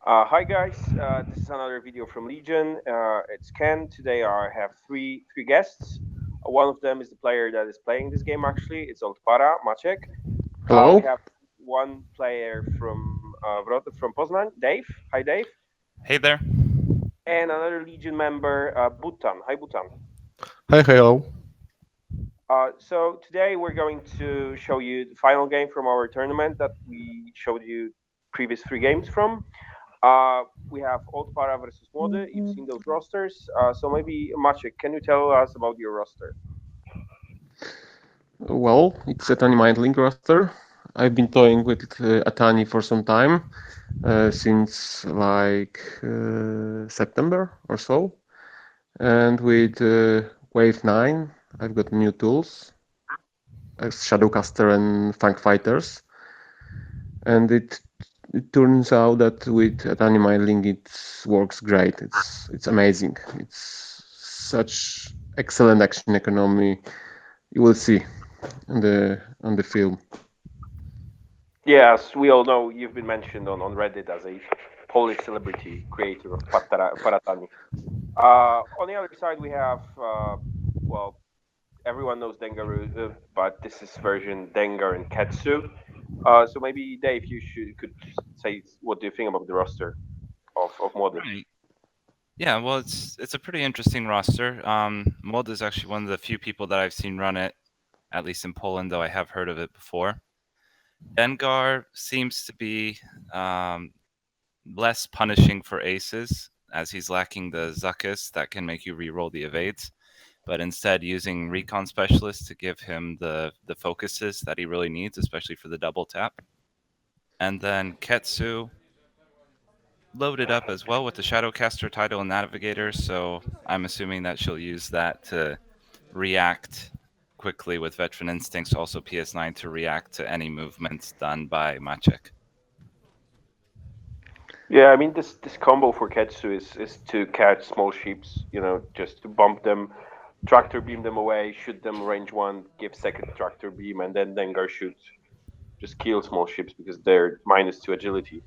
Hi guys, this is another video from Legion. It's Ken. Today I have three guests. One of them is the player that is playing this game. Actually, it's Oldpara Maciek. We Hello. have one player from Poznan, Dave. Hi Dave, Hey there. and another Legion member, Butan. Hi Butan. Hi, hello. So today we're going to show you the final game from our tournament that we showed you previous three games from. We have Oldpara versus Mlody. You've seen those rosters. So maybe Maciek, can you tell us about your roster? Well, it's Attanni Mindlink roster. I've been toying with Attanni for some time, since September or so. And with Wave 9, I've got new tools as Shadowcaster and Fang Fighters. And it turns out that with Attanni Mindlink it works great. It's amazing. It's such excellent action economy. You will see on the film. Yes, we all know you've been mentioned on Reddit as a Polish celebrity creator of Parattanni. On the other side, we have, well, everyone knows Dengar, but this is version Dengar and Ketsu. So maybe Dave, could say what do you think about the roster of Mlody? Right. Yeah, well, it's a pretty interesting roster. Mold is actually one of the few people that I've seen run it, at least in Poland, though I have heard of it before. Dengar seems to be um, less punishing for aces, as he's lacking the Zuckus that can make you re-roll the evades, but instead using Recon Specialist to give him the focuses that he really needs, especially for the double tap. And then Ketsu loaded up as well with the Shadowcaster title and Navigator, so I'm assuming that she'll use that to react quickly with Veteran Instincts, also PS9 to react to any movements done by Maciek. Yeah, I mean this combo for Ketsu is to catch small ships, just to bump them, tractor beam them away, shoot them range one, give second tractor beam, and then Dengar shoots, just kill small ships because they're -2 agility.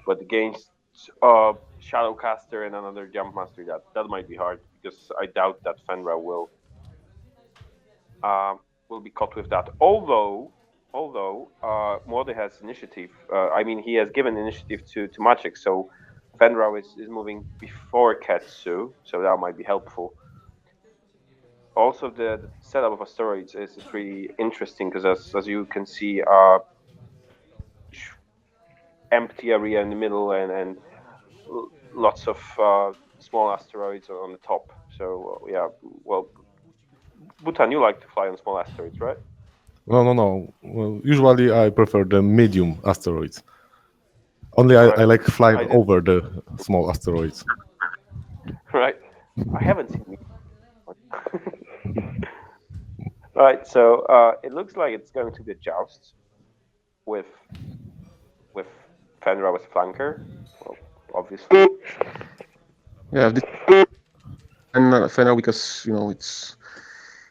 But against Shadowcaster and another Jump Master, that might be hard because I doubt that Fenra uh, will be caught with that. Although Morde has initiative. I mean, he has given initiative to Maciek, so Fenra is moving before Ketsu, so that might be helpful. Also, the setup of asteroids is really interesting because as you can see, empty area in the middle and lots of small asteroids on the top. So yeah, well, Bhutan, you like to fly on small asteroids, right? No, no, no. Well, usually I prefer the medium asteroids. Only I, Right. I like flying I did. over the small asteroids. Right. I haven't seen me. Right. So it looks like it's going to be a joust with with Fenra as flanker. Well, obviously. Yeah, this final because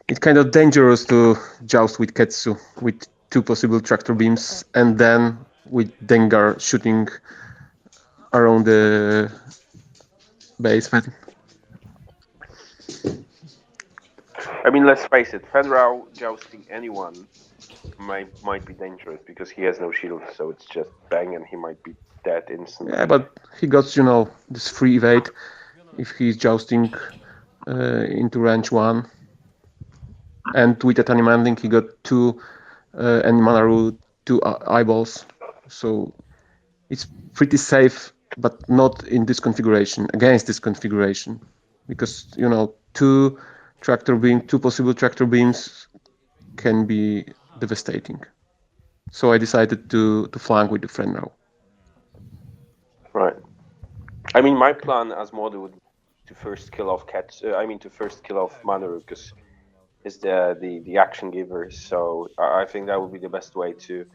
it's kind of dangerous to joust with Ketsu with two possible tractor beams and then with Dengar shooting around the basement. I mean, let's face it. Fenra jousting anyone might be dangerous because he has no shield, so it's just bang and he might be dead Yeah, instantly. but he got this free evade if he's jousting into range one, and with Attanni Manding he got two and Manaroo two eyeballs, so it's pretty safe, but not in this configuration, against this configuration, because two possible tractor beams can be devastating. So I decided to flank with the friend now. Right. I mean, my plan as Morde would to first kill off Cats. I mean, to first kill off Manaroo because is the action giver. So I think that would be the best way to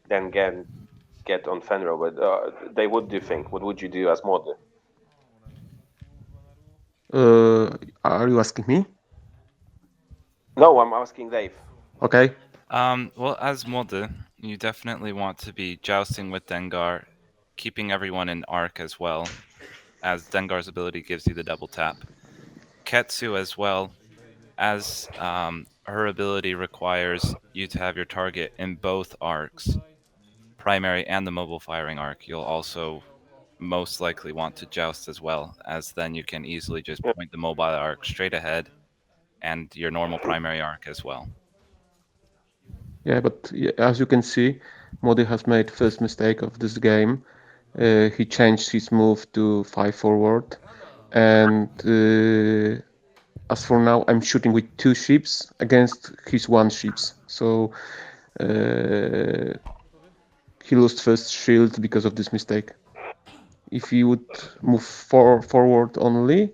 then get on Fenrir. But they would do think. What would you do as Morde? Are you asking me? No, I'm asking Dave. Okay. Well, as Molde, you definitely want to be jousting with Dengar, keeping everyone in arc as well, as Dengar's ability gives you the double tap. Ketsu as well, as her ability requires you to have your target in both arcs, primary and the mobile firing arc. You'll also most likely want to joust as well, as then you can easily just Yeah. point the mobile arc straight ahead and your normal primary arc as well. Yeah, but yeah, as you can see, Mlody has made first mistake of this game. He changed his move to 5 forward, and as for now, I'm shooting with 2 ships against his 1 ships. So uh, he lost first shield because of this mistake. If he would move forward only,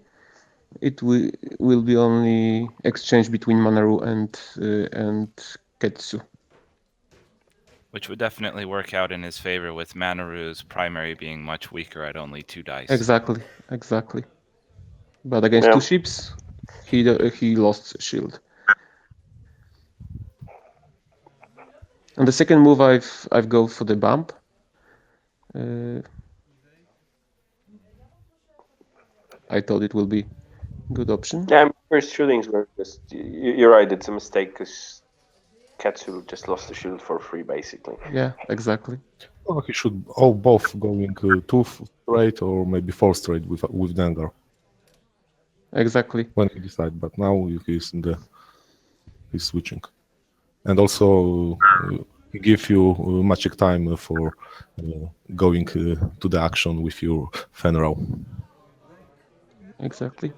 it will be only exchange between Manaroo and Ketsu. Which would definitely work out in his favor, with Manaroo's primary being much weaker at only 2 dice. Exactly. But against 2 ships, he lost shield. On the second move, I've go for the bump. I thought it will be good option. Yeah, first shootings were just. You're right. It's a mistake because Ketsu just lost the shield for free, basically. Yeah, exactly. Well, he should both going 2 straight or maybe 4 straight with Dengar Exactly. when he decide. But now he's switching, and also he give you magic time for going to the action with your Fenrow. Exactly.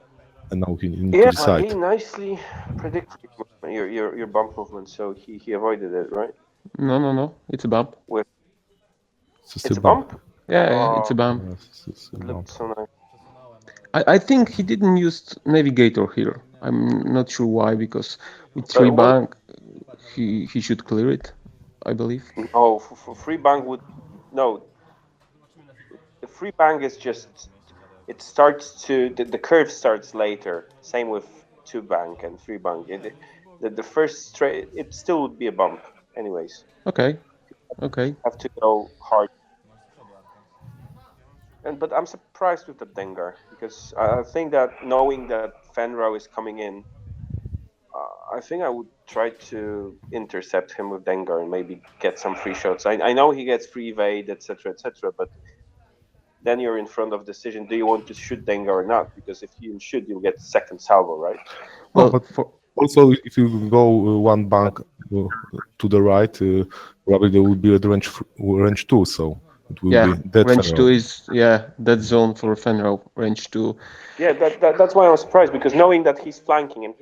And now he need to Yeah, decide. he nicely predicted your bump movement, so he avoided it, right? No. It's a bump. With It's it's a a bump. bump. Yeah, it's a Oh, bump. Yes, it's a it bump. looked so nice. I think he didn't use Navigator here. I'm not sure why, because with 3 Well, bank, he should clear it, I believe. no, for free bank would no. The free bank is just it starts to the curve starts later. Same with two bank and free bank. The first straight it still would be a bump, anyways. Okay. Have to go hard. And but I'm surprised with the Dengar because I think that knowing that Fenrow is coming in, I think I would try to intercept him with Dengar and maybe get some free shots. I know he gets free evade, etc., but then you're in front of decision: do you want to shoot Dengar or not? Because if you shoot, you'll get second salvo, right? No, Well, but for also if you go one bank to the right, probably there will be a range 2, so it will be dead range 2 Fenrow. is that zone for Fenrow. Range 2. Yeah, that's why I was surprised because knowing that he's flanking and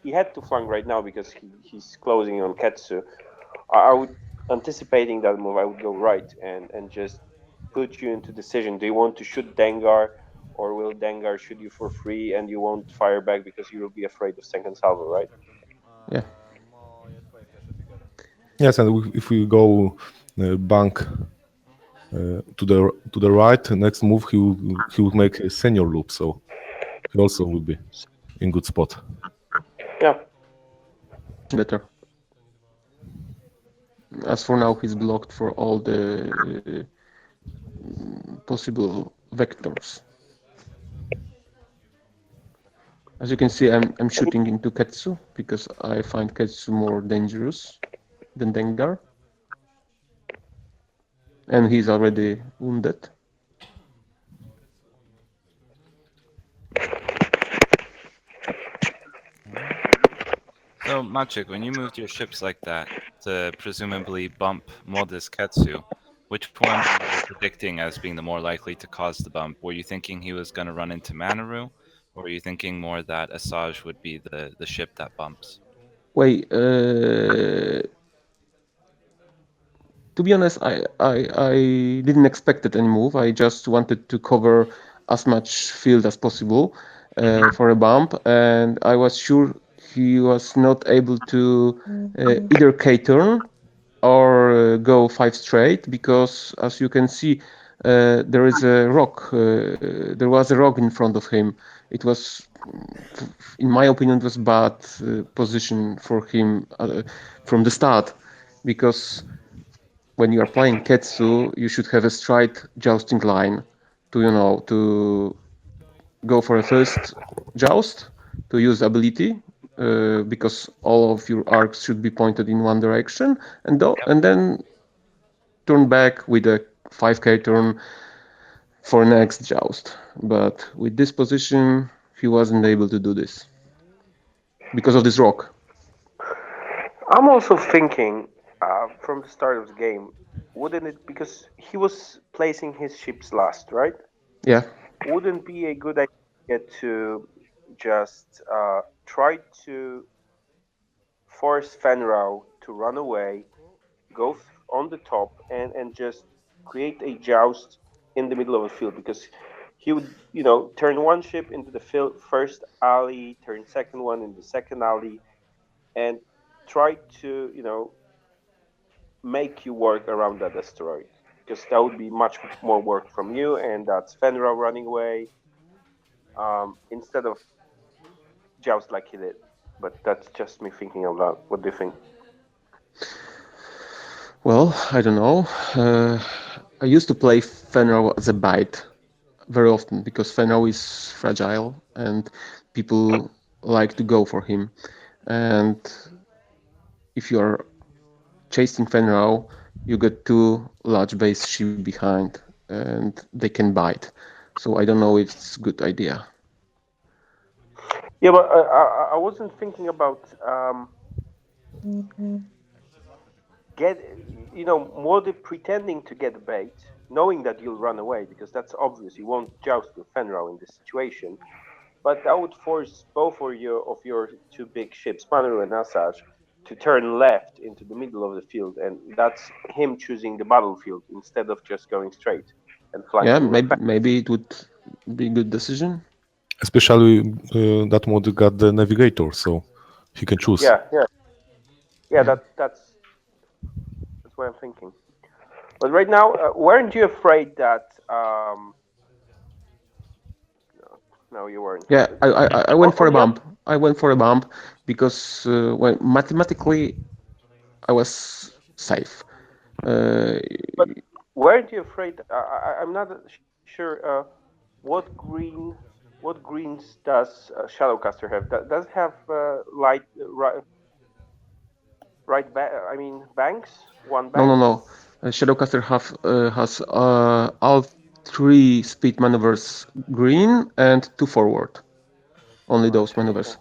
he had to flank right now because he's closing on Ketsu. I would anticipating that move. I would go right and just put you into decision. Do you want to shoot Dengar, or will Dengar shoot you for free and you won't fire back because you will be afraid of second salvo, right? Yeah. Yes, and if we go bank to the right, next move he will make a senior loop, so he also will be in good spot. Yeah. Better. As for now, he's blocked for all the possible vectors. As you can see, I'm shooting into Ketsu because I find Ketsu more dangerous than Dengar. And he's already wounded. So, Maciek, when you moved your ships like that to presumably bump Modus Ketsu, which one were you predicting as being the more likely to cause the bump? Were you thinking he was going to run into Manaroo, or were you thinking more that Asajj would be the ship that bumps? Wait, to be honest, I didn't expect any move. I just wanted to cover as much field as possible for a bump, and I was sure he was not able to either K-turn or go 5 straight, because as you can see, there is a rock. There was a rock in front of him. It was, in my opinion, it was bad position for him from the start, because when you are playing Ketsu, you should have a straight jousting line to to go for a first joust to use ability because all of your arcs should be pointed in one direction, and then turn back with a 5k turn for next joust. But with this position, he wasn't able to do this because of this rock. I'm also thinking from the start of the game, wouldn't it, because he was placing his ships last, right? Yeah, Wouldn't be a good idea to just try to force Fenrau to run away, go on the top, and just create a joust in the middle of the field, because he would, turn one ship into the field, first alley, turn second one in the second alley, and try to, make you work around that asteroid, because that would be much more work from you, and that's Fenrau running away instead of joust like he did. But that's just me thinking out loud. What do you think? well, I don't know. I used to play Fenrir as a bite very often because Fenrir is fragile and people like to go for him. And if you are chasing Fenrir, you get two large base ship behind and they can bite. So I don't know if it's a good idea. Yeah, but I wasn't thinking about get Mlody pretending to get bait, knowing that you'll run away, because that's obvious. You won't joust with Fenrir in this situation. But that would force both of your two big ships, Manaroo and Asajj, to turn left into the middle of the field, and that's him choosing the battlefield instead of just going straight and Yeah, flanking with maybe it would be a good decision. Especially that mod got the navigator, so he can choose. yeah, yeah, yeah. That's what I'm thinking. But right now, weren't you afraid that? No, you weren't. Yeah, I went for a On the other, bump. I went for a bump because well, mathematically I was safe. Uh, but weren't you afraid? I'm not sure. What greens does Shadowcaster have? Does it have light I mean banks? One no, no, bank? no. Shadowcaster has all three speed maneuvers green and two forward. Only Right. those maneuvers. Okay.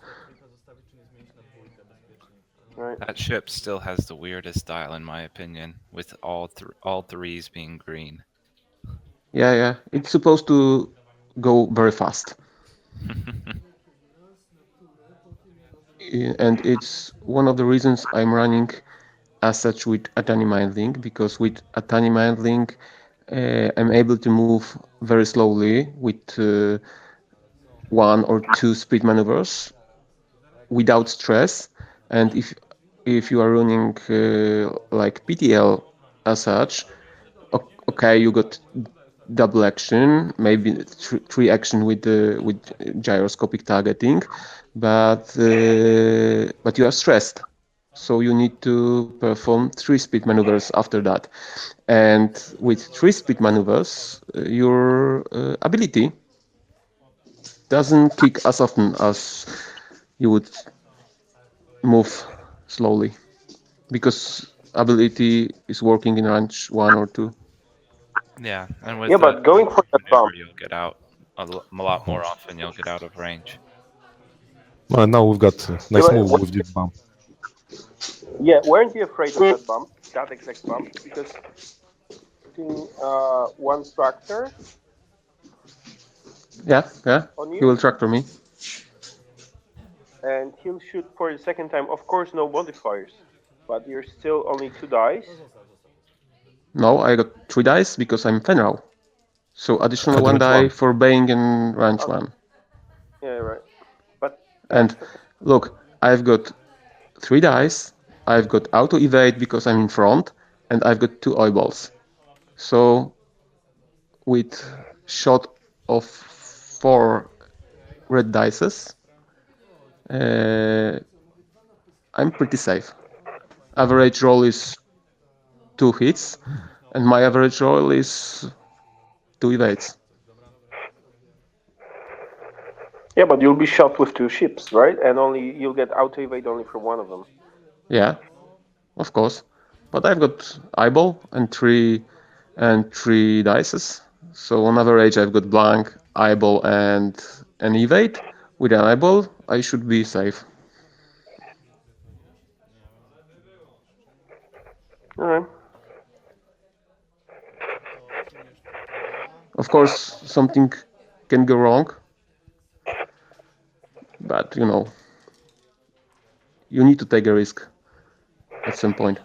Right. That ship still has the weirdest style, in my opinion, with all threes being green. Yeah, yeah. It's supposed to go very fast, and it's one of the reasons I'm running Asajj with Attanni Mindlink because with Attanni Mindlink I'm able to move very slowly with one or two speed maneuvers without stress. And if you are running like PTL as such, okay, you got double action, maybe three action with gyroscopic targeting, but you are stressed, so you need to perform three speed maneuvers after that. And with three speed maneuvers, your ability doesn't kick as often as you would move slowly because ability is working in range one or two. Yeah, and Yeah, with a but going for that maneuver, bump. you'll get out a lot more often. You'll get out of range. Well, now we've got a Yeah, nice move with this bump. yeah, weren't you afraid of that bump? That exact bump, because putting one tractor Yeah, yeah, on he will you, tractor me. and he'll shoot for the second time. Of course, no modifiers, but you're still only two dice. No, I got three dice because I'm Fenral. So additional one Advent die 1. for Bane and range Okay, one. yeah, right. But And look, I've got three dice. I've got auto evade because I'm in front, and I've got two eyeballs. So with shot of four red dices, uh, I'm pretty safe. Average roll is 2 hits, and my average roll is 2 evades. Yeah, but you'll be shot with two ships, right? And only you'll get auto evade only from one of them. Yeah, of course. But I've got eyeball and three dices. So on average, I've got blank, eyeball, and an evade. With an eyeball, I should be safe. All right. Of course, something can go wrong, but you need to take a risk at some point.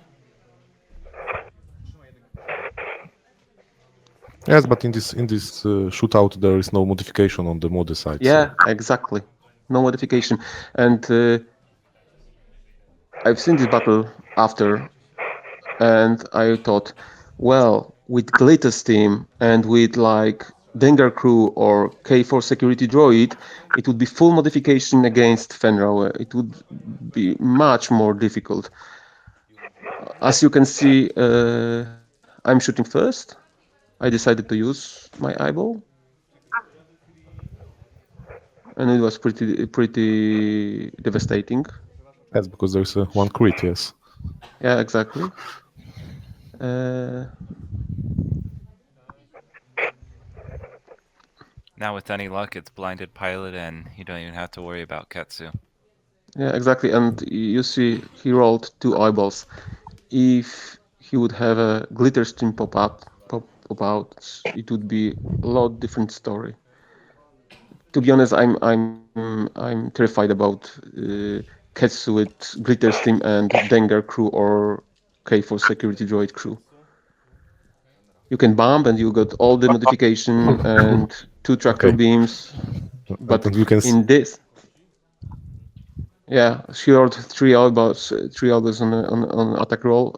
Yes, but in this shootout there is no modification on the mod side. So Yeah, exactly. No modification. And I've seen this battle after, and I thought, well, with Glitta's team and with like Dengar crew or K4 security droid, it would be full modification against Fenn. It would be much more difficult. As you can see, I'm shooting first. I decided to use my eyeball, and it was pretty devastating. that's because there's one crit. Yes. Yeah, exactly. Uh, Now, with any luck, it's blinded pilot, and you don't even have to worry about Ketsu. yeah, exactly. And you see, he rolled 2 eyeballs. If he would have a glitter stream pop out, it would be a lot different story. To be honest, I'm terrified about Ketsu with glitter stream and Dengar crew or K4 security droid crew. You can bump and you got all the modification and 2 tractor Okay. beams, but And you can. in this, yeah, she rolled 3 elbows on attack roll.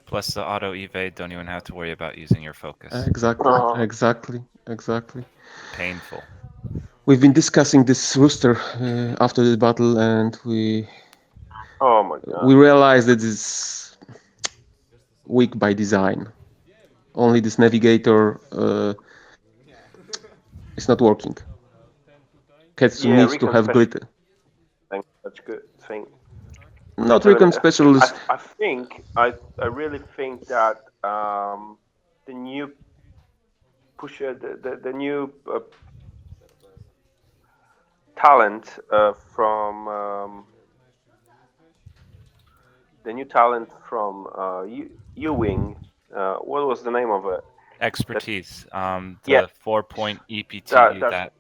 Plus, the auto evade, don't even have to worry about using your focus. Exactly, Oh, exactly. Painful. We've been discussing this rooster after this battle, and oh my we god. realized that it's weak by design. Only this navigator is not working. Ketsu Yeah, needs to recon have special. glitter. That's good thing. Not No, recon but specialist. I really think that the new the new talent from the new talent from Ewing. What was the name of it? That Expertise. yeah, The 4-point EPT that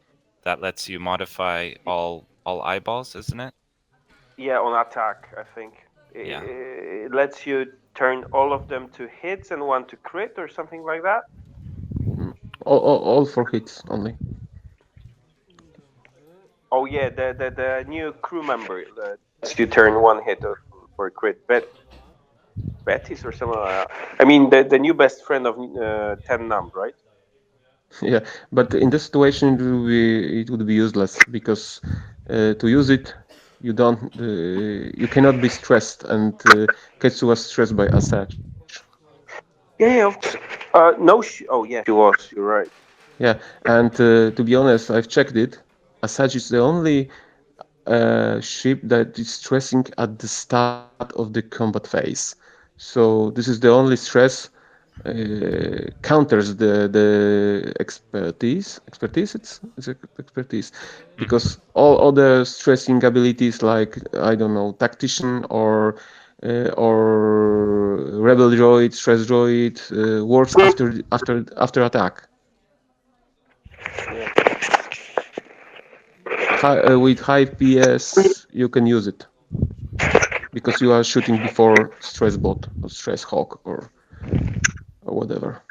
that lets you modify all eyeballs, isn't it? yeah on attack. I think Yeah. it lets you turn all of them to hits and one to crit or something like that. All for hits only. Oh yeah, the new crew member lets you turn one hit for a crit. Betis or something like that. I mean the new best friend of Ten Numb, right? Yeah, but in this situation it would be useless because to use it you cannot be stressed, and Ketsu was stressed by Asajj. Yeah, of course. No, oh yeah, she was. You're right. Yeah, and to be honest, I've checked it. Asajj is the only ship that is stressing at the start of the combat phase. So this is the only stress counters the expertise it's expertise, Hmm. because all other stressing abilities like I don't know tactician or rebel droid, stress droid works after attack. Yeah. With high PS you can use it because you are shooting before stress bot or stress hawk or whatever.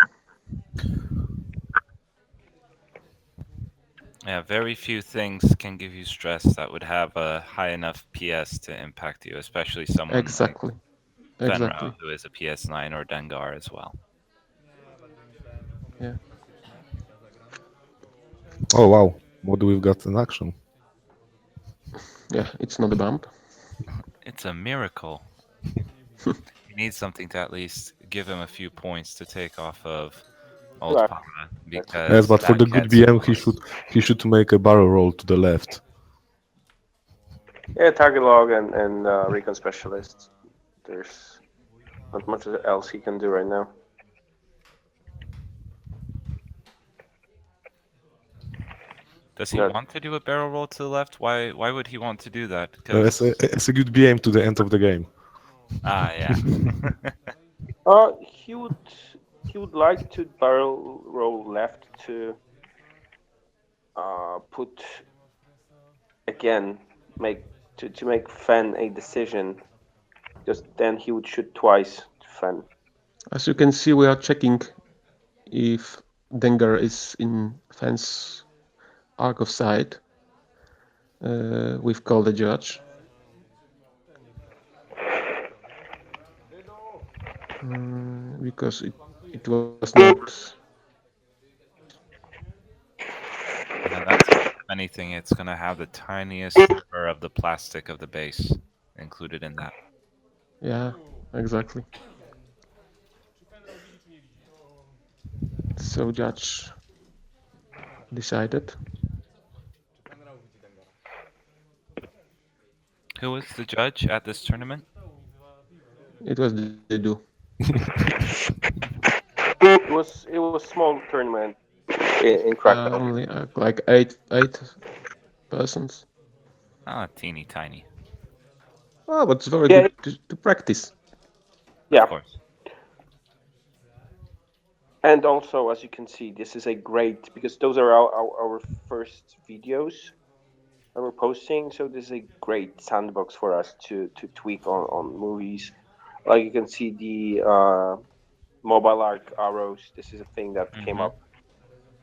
Yeah, very few things can give you stress that would have a high enough PS to impact you, especially someone like Exactly, Venro, exactly. who is a PS9, or Dengar as well. Yeah. Oh wow, what do we've got in action? Yeah, it's not a bump. It's a miracle. He needs something to at least give him a few points to take off of Yeah, Oldpara that's Yes, because but for that the good Ketsu BM, was. he should make a barrel roll to the left. yeah. Target log and recon specialist. There's not much else he can do right now. Does he No, want to do a barrel roll to the left? Why would he want to do that? Because As a good BM to the end of the game. yeah. he would like to barrel roll left to put again make to make Fenn a decision because then he would shoot twice to Fenn. As you can see, we are checking if Dengar is in Fenn's arc of sight. We've called the judge. Because it was not. And that's, if anything, it's going to have the tiniest sliver of the plastic of the base included in that. Yeah, exactly. So judge decided. Who was the judge at this tournament? It was Dedu. It was small tournament in Krakow. Only like eight persons. Ah, teeny tiny. Oh, but it's very Yeah, good to practice. Of yeah. course. And also, as you can see, this is a great because those are our first videos that we're posting. So this is a great sandbox for us to tweak on movies. Like you can see the mobile arc arrows. This is a thing that came Mm-hmm. up.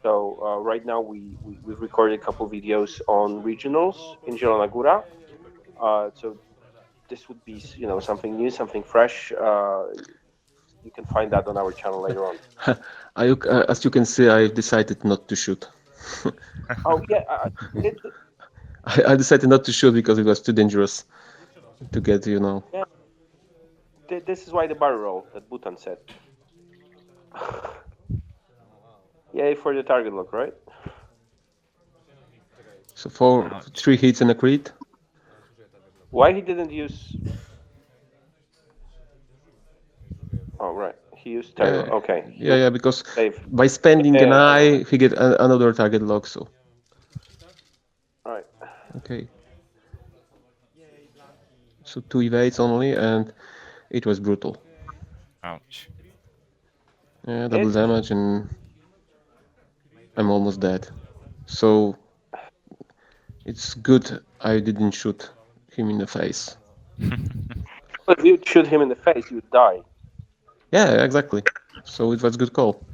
So right now we've recorded a couple videos on regionals in Zielona. So this would be something new, something fresh. You can find that on our channel later on. As you can see, I decided not to shoot. Oh yeah, it, I decided not to shoot because it was too dangerous to get, yeah. This is why the barrel roll that Bhutan said. Yay for the target lock, right? So for Ouch. 3 hits and a crit. Why he didn't use? Oh right, he used Tyro. Yeah, Okay, yeah, because save. by spending an Yeah, I know. eye, he get another target lock. So All right. okay, so 2 evades only, and it was brutal. Ouch. Yeah, double It. damage, and I'm almost dead. So it's good I didn't shoot him in the face. If you shoot him in the face, you would die. Yeah, exactly. So it was good call,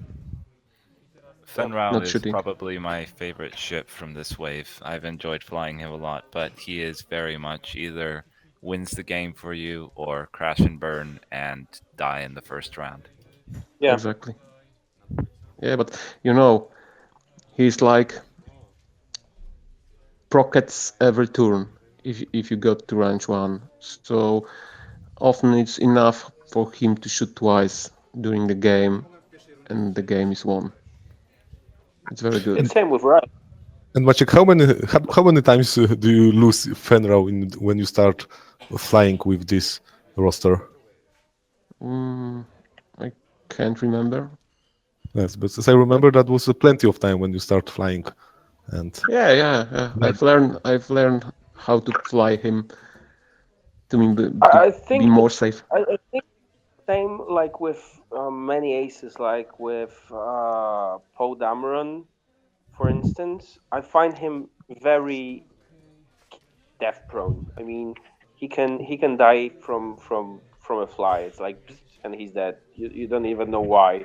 Fenn not is shooting. probably my favorite ship from this wave. I've enjoyed flying him a lot, but he is very much either wins the game for you or crash and burn and die in the first round. Yeah. Exactly. Yeah, but you know, he's like prockets every turn if you got to range one. So often it's enough for him to shoot twice during the game, and the game is won. It's very good. It's same with Rai. And Maciek, how many times do you lose Fenrau when you start flying with this roster? Mm, I can't remember. Yes, but as I remember, that was plenty of time when you start flying, and Yeah. I've learned how to fly him to I be think more safe. I think same like with many aces, like with Poe Dameron, for instance. I find him very death prone. I mean, he can die from a fly. It's like and he's dead. You don't even know why.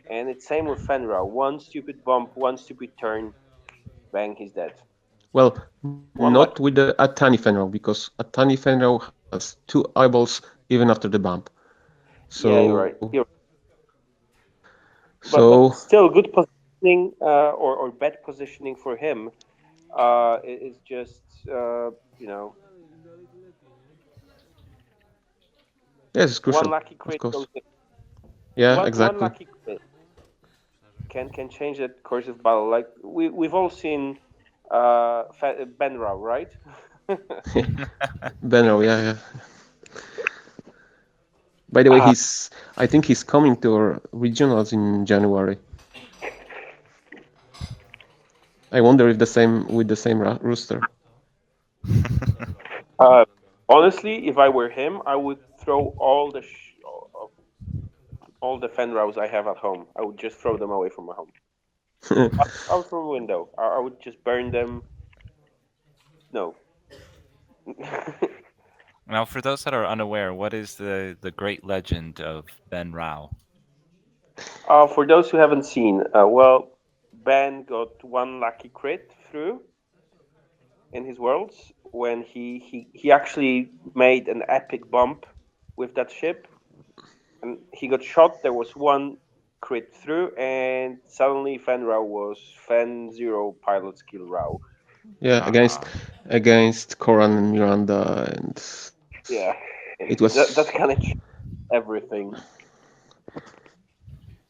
And it's same with Fenra. One stupid bump, one stupid turn, bang, he's dead. Well, One not lucky. with the Attanni Fenrau because Attanni Fenrau has 2 eyeballs even after the bump. Yeah, you're So right. so But still good positioning or bad positioning for him. It's just you know, Yes, it's one crucial, lucky of crit goes course. in. Yeah, One exactly. lucky crit can change the course of battle. Like we've all seen Benrao, right? Benno, yeah, yeah. By the way, uh, I think he's coming to our regionals in January. I wonder if the same with the same rooster. uh, Honestly, if I were him, I would throw all the Fenraus I have at home. I would just throw them away from my home. Out from a window. I would just burn them. No. Now, for those that are unaware, what is the great legend of Ben Rao? For those who haven't seen, well, Ben got one lucky crit through in his worlds when he actually made an epic bump with that ship, and he got shot. There was one crit through, and suddenly Fen Rao was Fen Zero pilot skill Rao. Yeah, Ah, against Koran and Miranda, and Yeah, it that was kind of changed everything.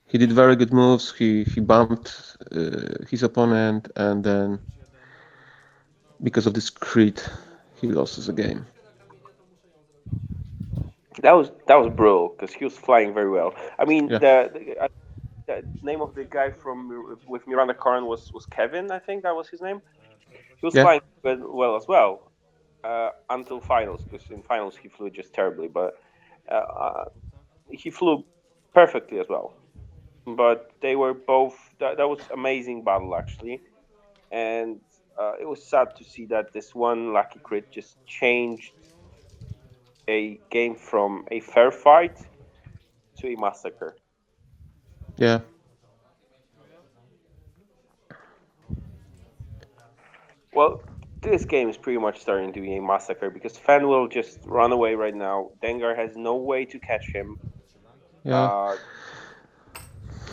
he did very good moves. He bumped his opponent, and then because of this crit, he loses the game. That was brutal because he was flying very well. I mean, Yeah, the name of the guy from with Miranda Corin was Kevin. I think that was his name. He was yeah. flying well as well until finals, because in finals he flew just terribly, but he flew perfectly as well. But they were both that was amazing battle actually, and it was sad to see that this one lucky crit just changed a game from a fair fight to a massacre. Yeah, Well, this game is pretty much starting to be a massacre because Fan will just run away right now. Dengar has no way to catch him. yeah. Uh,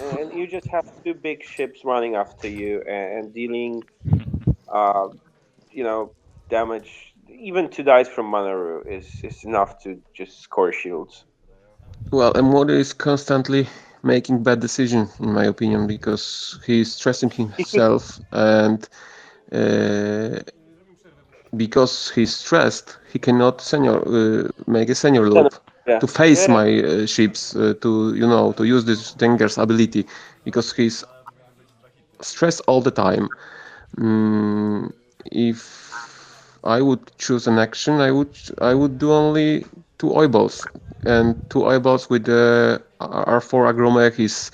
and you just have two big ships running after you and dealing, uh, you know, damage. Even two dice from Manaroo is enough to just score shields. Well, Mlody is constantly making bad decisions, in my opinion, because he's stressing He should, himself, and uh, because he's stressed, he cannot make a senior loop yeah, to face yeah. my ships to to use this Dengar's ability because he's stressed all the time. If I would choose an action, I would do only two eyeballs, and two eyeballs with the R4 Agromech is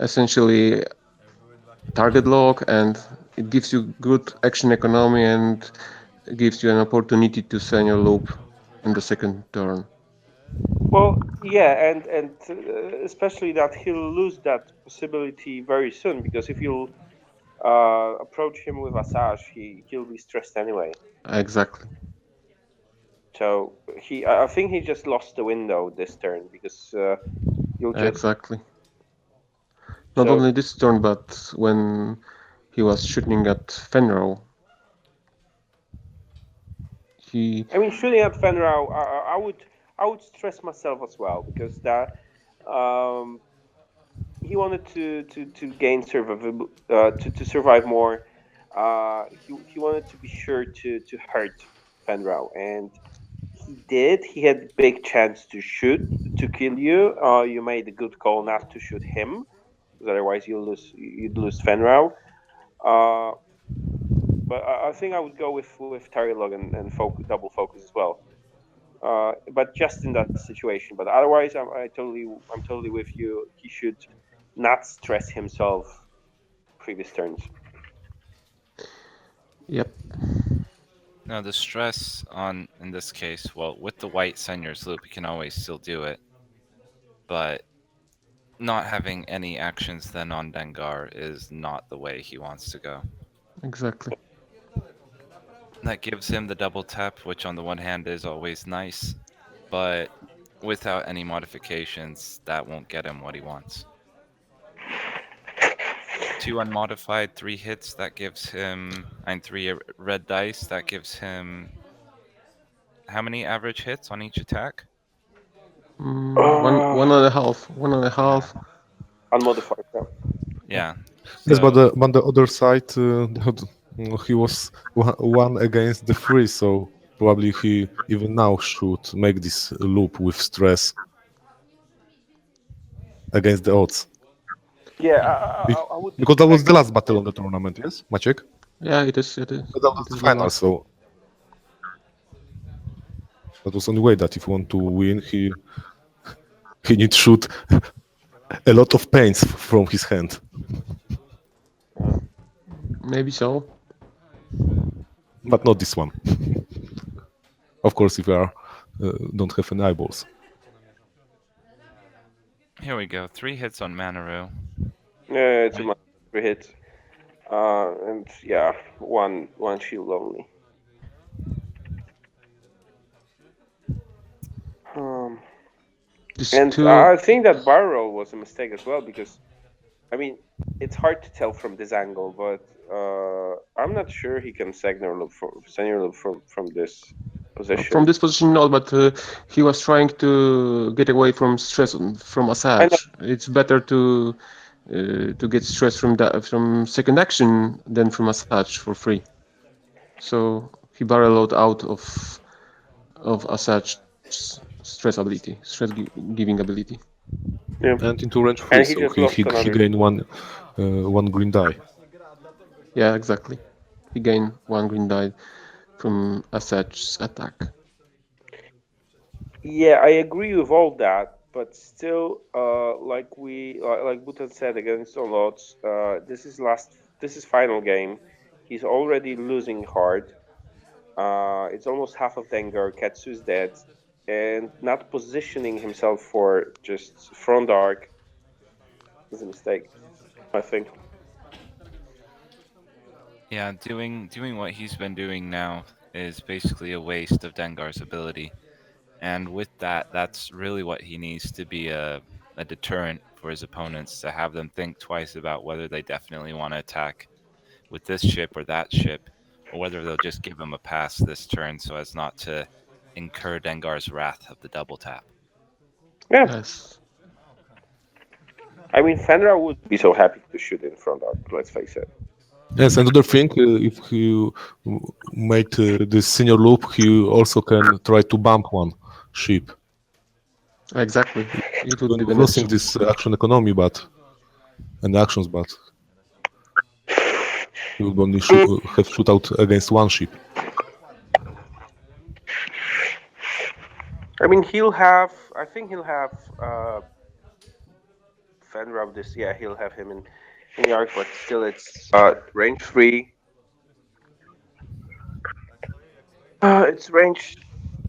essentially target lock, and it gives you good action economy and gives you an opportunity to send your loop in the second turn. Well, yeah, and especially that he'll lose that possibility very soon because if you'll approach him with Asajj, he'll be stressed anyway. Exactly, So I think he just lost the window this turn because you'll just exactly. Not so. only this turn, but when he was shooting at Fenro, he I mean, shooting at Fenrir, I would stress myself as well because that um, he wanted to gain survival to survive more. He wanted to be sure to hurt Fenrir, and he did. He had big chance to shoot to kill you. You made a good call not to shoot him, because otherwise you'd lose Fenrir. Uh, but I think I would go with Tarilog and double focus as well. But just in that situation. But otherwise, I'm totally with you. He should not stress himself previous turns. yep, no, the stress on in this case, well, with the white senior's loop, you can always still do it, but not having any actions then on Dengar is not the way he wants to go. exactly. That gives him the double tap, which on the one hand is always nice, but without any modifications, that won't get him what he wants. 2 unmodified, 3 hits. That gives him, and 3 red dice. That gives him how many average hits on each attack? One and a half. One and a half. Unmodified. Yeah. Yeah. Yes, but So on the other side, he was one against the three, so probably he even now should make this loop with stress against the odds. Yeah, Be- I would Because that was expect. the last battle on the tournament, yes, Maciek? Yeah, it is. It is. But that was It the is the final, last. so that was the only way that if you want to win, he need to shoot a lot of pains from his hand. Maybe so. But not this one. Of course, if you are don't have any eyeballs. here we go. 3 hits on Manaroo. Yeah, it's a much hit. And yeah, one shield only. Um, These and two. I think that barrel roll was a mistake as well because, I mean, it's hard to tell from this angle, but I'm not sure he can senior loop from this position. From this position, no, but he was trying to get away from stress from I know. Asajj. It's better to get stress from second action than from Asajj for free. So he barreled out of Asajj's stress ability, giving ability. Yeah. And into range And 3, he so just lost he another. gained one green die. Yeah, exactly. He gained one green die from Asajj's attack. Yeah, I agree with all that, but still, like Bhutan said against Latts, this is final game. He's already losing hard. It's almost half of Dengar. Ketsu is dead, and not positioning himself for just front arc is a mistake, I think. Yeah, doing what he's been doing now is basically a waste of Dengar's ability. And with that, that's really what he needs to be a deterrent for his opponents, to have them think twice about whether they definitely want to attack with this ship or that ship, or whether they'll just give him a pass this turn so as not to incur Dengar's wrath of the double tap. Yeah, Yes. I mean Fenra would be so happy to shoot in front arc. Let's face it. Yes, another thing, if you made this senior loop, you also can try to bump one ship. Exactly. It would be You're losing beneficial. this action economy, and actions, but you would only have shoot out against one ship. I mean he'll have. I think he'll have Fenra of this. Yeah, he'll have him in the arc, but still it's range 3. It's range.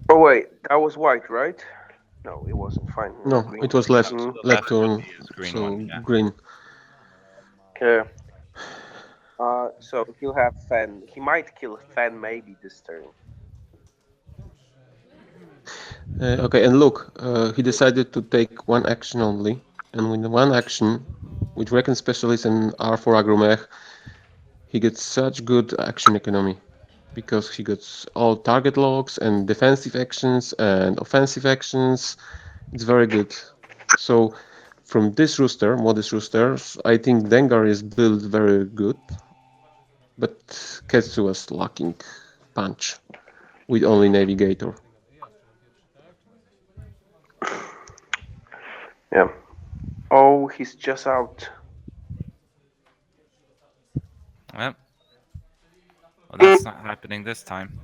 Oh wait, that was white, right? No, it wasn't. Fine, No, green. it was left Mhm. left would turn, be his green so one, yeah. green. Yeah. So he'll have Fenn. He might kill Fenn maybe this turn. Okay, and look, he decided to take one action only, and with one action, with Recon Specialist and R4 Agromech, he gets such good action economy because he gets all target locks and defensive actions and offensive actions. It's very good. So from this rooster, modest roosters, I think Dengar is built very good, but Ketsu was lacking punch with only Navigator. Yeah. Oh, he's just out. Well, that's not happening this time.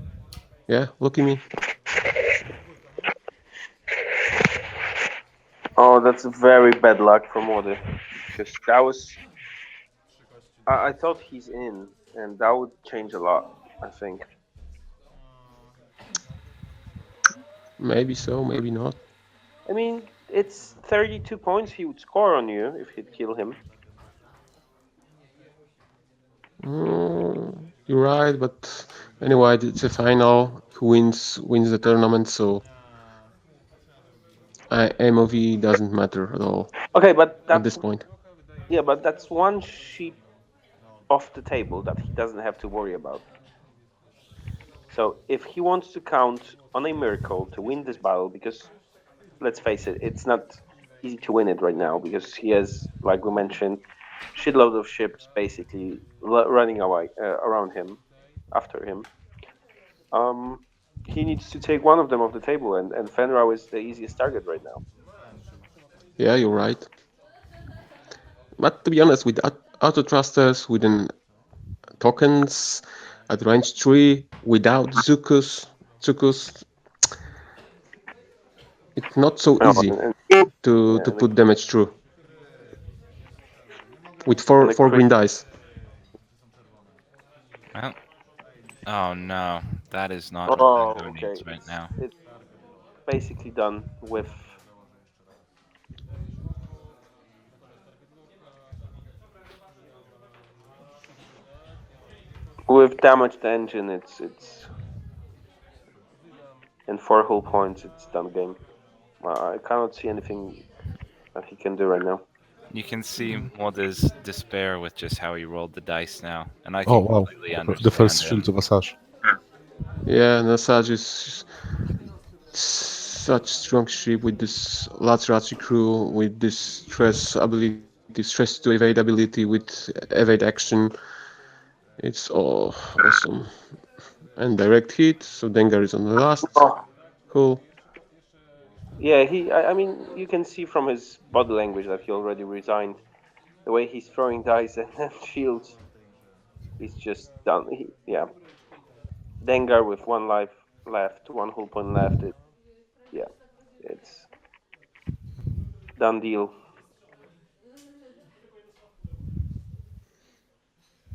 Yeah, lucky me. Oh, that's very bad luck for Mode. Because that was. I thought he's in, and that would change a lot, I think. Maybe so, maybe not. I mean, it's 32 points he would score on you if he'd kill him. You're right, but anyway, it's a final. Who wins the tournament, so MOV doesn't matter at all Okay, but at that's this point. yeah, but that's one sheep off the table that he doesn't have to worry about. So if he wants to count on a miracle to win this battle, because let's face it, it's not easy to win it right now because he has, like we mentioned, shitload of ships basically running away around him, after him. Um, he needs to take one of them off the table, and Fenrau is the easiest target right now. Yeah, you're right. But to be honest, with Autothrusters, with an tokens at range 3, without Zukus, it's not so No, easy and, to yeah, put damage through. With and four green dice. Well, oh no, that is not what oh, Dengar okay, needs right now. it's basically done with damaged engine. It's and 4 whole points. It's done game. I cannot see anything that he can do right now. You can see Mlod's despair with just how he rolled the dice now, and I Oh can wow! completely The understand first him. shield of Asajj. Yeah, and Asajj is such strong ship with this Latts Razzi crew, with this stress to evade ability, with evade action. It's all awesome. And direct hit, so Dengar is on the last. Oh, Cool. yeah, I mean, you can see from his body language that he already resigned. The way he's throwing dice and shields, he's just done. Yeah, Dengar with 1 life left, 1 whole point left. Yeah, it's done deal.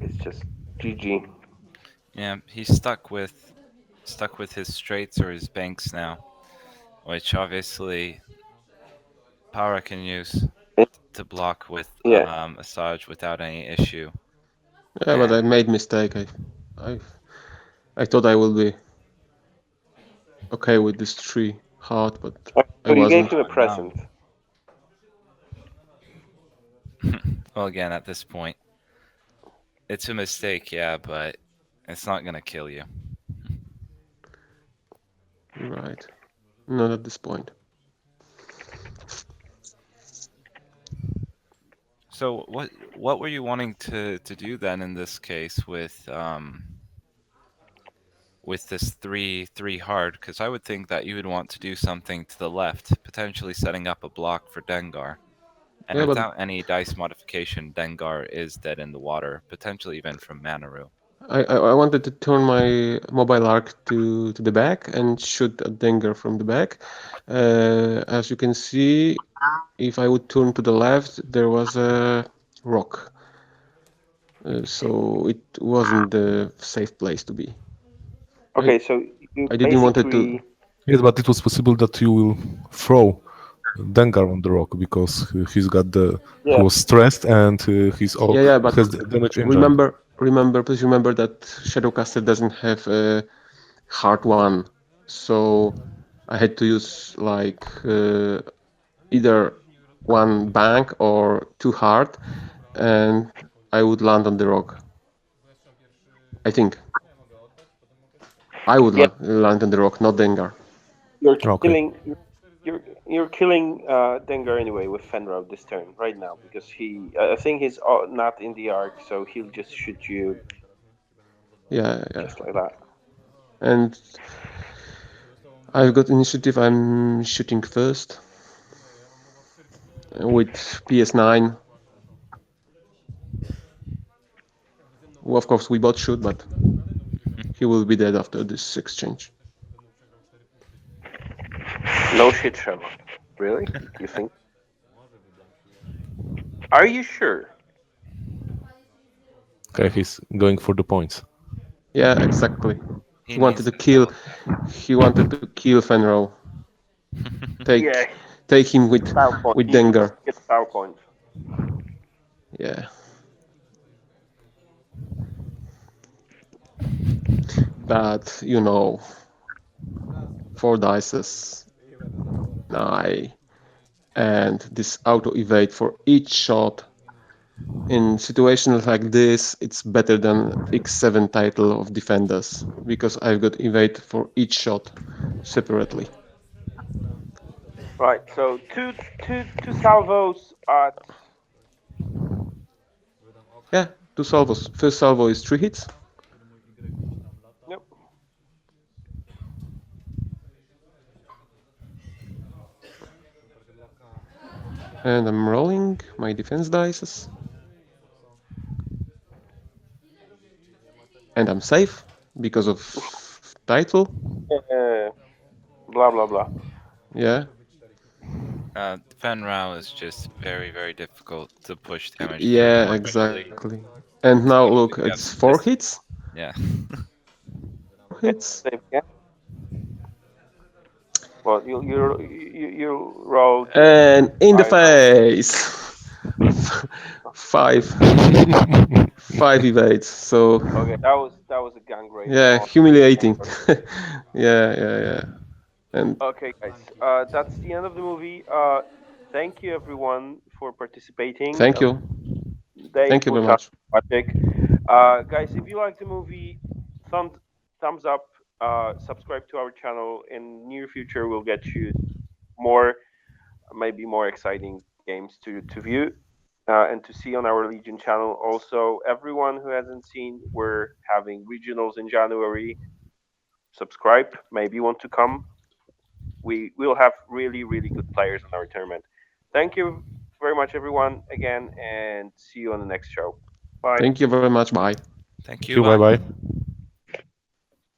It's just GG. Yeah, he's stuck with his straights or his banks now, which obviously Para can use to block with Yeah, Asajj without any issue. Yeah, but I And made mistake. I, I thought I will be okay with this 3 hard, but I so you gave wasn't. him a no. present. Well, again, at this point, it's a mistake, yeah, but it's not gonna kill you. You're right. Not at this point. So what were you wanting to do then in this case with this three hard? Because I would think that you would want to do something to the left, potentially setting up a block for Dengar. And Yeah, but without any dice modification, Dengar is dead in the water, potentially even from Manaroo. I wanted to turn my mobile arc to the back and shoot at Dengar from the back. As you can see, if I would turn to the left, there was a rock. So it wasn't the safe place to be. I, Okay, so you I didn't wanted to. basically Yes, but it was possible that you will throw Dengar on the rock because he's got the he yeah was stressed and he's all Yeah, but has the damage engine. please remember that Shadowcaster doesn't have a hard one, so I had to use like either one bank or 2 hard, and I would land on the rock. I think I would yeah land on the rock, not Dengar. you're Okay. killing you're killing Dengar anyway with Fenrau this turn right now because he I think he's not in the arc, so he'll just shoot you Yeah, yeah. just like that. And I've got initiative. I'm shooting first with PS9. Well, of course, we both shoot, but he will be dead after this exchange. No shit, Sherlock. Really? You think? Are you sure? Okay, he's going for the points. Yeah, exactly. He needs the killing. He wanted to kill Fenrau. Yeah, Take him style point. with He needs Dengar. to get style points. Yeah. But 4 dices. Nah. And this auto evade for each shot. in situations like this, it's better than X7 title of defenders because I've got evade for each shot separately. Right. So two salvos at. Yeah, two salvos. First salvo is 3 hits. Yep. And I'm rolling my defense dices. And I'm safe because of title. Blah blah blah. Yeah. Fenn is just very, very difficult to push damage through, Yeah, especially exactly. And now especially look, if you have it's 4 hits. yeah. 4 hits. Save again. Well, you rolled And in the five. face. five. Five evades. So Okay, that was a gang rape yeah, on. humiliating. Yeah. And Okay, guys, that's the end of the movie. Thank you everyone for participating. thank you. Dave Thank you very puts out much. magic. Guys, if you like the movie, thumb, thumbs up. Subscribe to our channel. In near future, we'll get you more, maybe more exciting games to view and to see on our Legion channel. Also, everyone who hasn't seen, we're having regionals in January. Subscribe. Maybe you want to come. We will have really good players on our tournament. Thank you very much, everyone, again, and see you on the next show. Bye. Thank you very much. Bye. Thank Thank you. you. Bye Bye. bye.